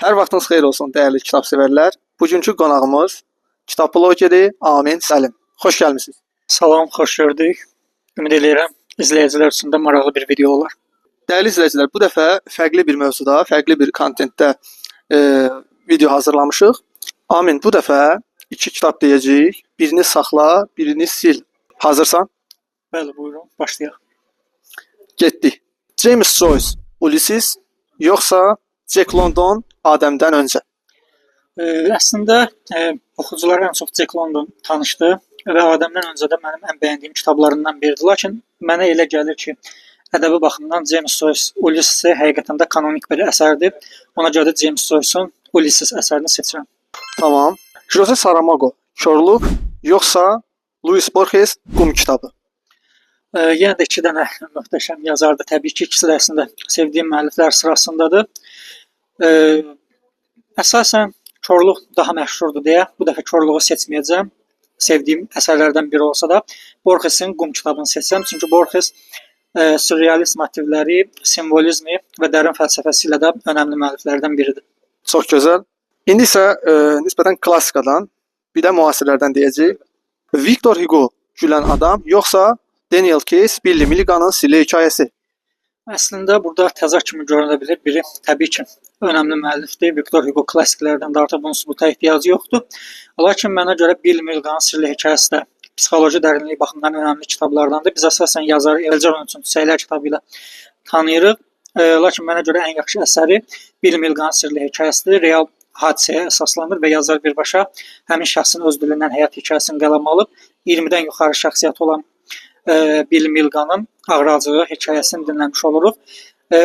Hər vaxtınız xeyir olsun, dəyərli kitab sevərlər. Bugünkü qonağımız kitab blogeri Amin Səlim. Xoş gəlmisiniz. Salam, xoş gördük. Ümid edirəm izləyicilər üçün də maraqlı bir video olar. Dəyərli izləyicilər, bu dəfə fərqli bir mövzuda, fərqli bir kontentdə video hazırlamışıq. Amin, bu dəfə 2 kitab deyəcəyik. Birini saxla, birini sil. Hazırsan? Bəli, buyurun, başlayaq. Getdik. James Joyce, Ulysses, yoxsa Jack London Adəmdən öncə? Əslində oxucular ən çox Jack London tanışdı və Adəmdən öncə də mənim ən bəyəndiyim kitablarından biridir. Lakin mənə elə gəlir ki, ədəbi baxımdan James Joyce Ulysses həqiqətən də kanonik bir əsərdir. Ona görə də James Joyce'un Ulysses əsərini seçirəm. Tamam. Jose Saramago, Korluq, yoxsa Luis Borges Qum kitabı? Yenə də 2 dənə möhtəşəm yazardır. Təbii ki, ikisi də əslində sevdiyim müəlliflər sırasındadır. Əsasən Korluq daha məşhurdur deyə bu dəfə Korluğu seçməyəcəm. Sevdiyim əsərlərdən biri olsa da Borges'in Qum kitabını seçsəm. Çünki Borges sürrealist motivləri, simvolizmi və dərin fəlsəfəsi ilə də önəmli müəlliflərdən biridir. Çox gözəl. İndi isə nisbətən klassikadan, bir də müasirlərdən deyəcəyik. Victor Hugo Gülən adam, yoxsa Daniel Case Billy Milligan'ın Sirli hekayəsi? Əslində burada təzə kimi görünə bilər. Biri təbii ki, önəmli müəllifdir. Victor Hugo klassiklərdən də artıq bunun sübuta ehtiyacı yoxdur. Lakin mənə görə Billy Milligan'ın Sirli hekayəsi də psixoloji dərinliyi baxımından önəmli kitablardandır. Biz əsasən yazarı Elcan üçün Səylər kitabı ilə tanıyırıq. Lakin mənə görə ən yaxşı əsəri Billy Milligan'ın Sirli hekayəsidir. Real hadisəyə əsaslanır və yazar birbaşa həmin şəxsin öz dilindən həyat hekayəsini qələmə alıb 20-dən yuxarı şəxsiyyəti olan Billy Milligan'ın ağracığı hekayəsini dinləmiş oluruq.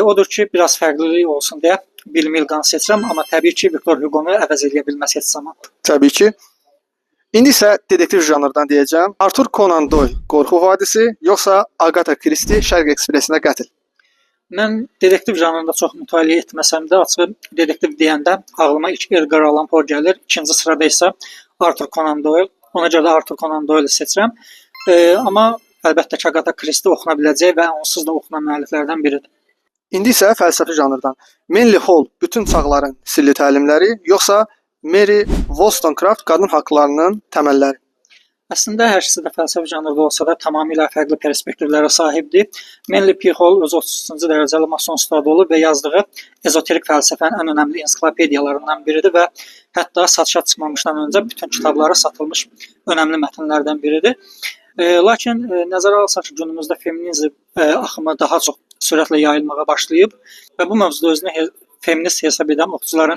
Odur ki, biraz fərqlilik olsun deyə Billy Milligan'ı seçirəm, amma təbii ki, Victor Hugo'nu əvəz edə bilməz heç zaman. Təbii ki. İndi isə dedektiv janrdan deyəcəm. Arthur Conan Doyle Qorxu Vadisi, yoxsa Agatha Christie Şərq Ekspresinə qətl? Mən dedektiv janrında çox mütaliə etməsəm də, açığı dedektiv deyəndə ağlıma ilk Edgar Allan Poe gəlir. İkinci sırada isə Arthur Conan Doyle. Ona görə də Arthur Conan Doyle seçirəm. Amma əlbəttə ki, Agatha Christie oxuna biləcək və onsuz da oxunan müəlliflərdən biridir. İndi isə fəlsəfi janrdan. Manly Hall Bütün çağların sirli təlimləri, yoxsa Mary Wollstonecraft Qadın haqqlarının təməlləri? Əslində hər ikisi də fəlsəfi janrda olsa da tamamilə fərqli perspektivlərə sahibdir. Manly P. Hall öz 33-cü dərəcəli mason ustadı olub və yazdığı ezoterik fəlsəfənin ən önəmli ensiklopediyalarından biridir və hətta satışa çıxmamışdan öncə bütün kitabları satılmış önəmli mətnlərdən biridir. Lakin nəzərə alsaq ki, günümüzdə feminizm axımı daha çox sürətlə yayılmağa başlayıb və bu mövzuda özünü feminist hesab edən oxucuların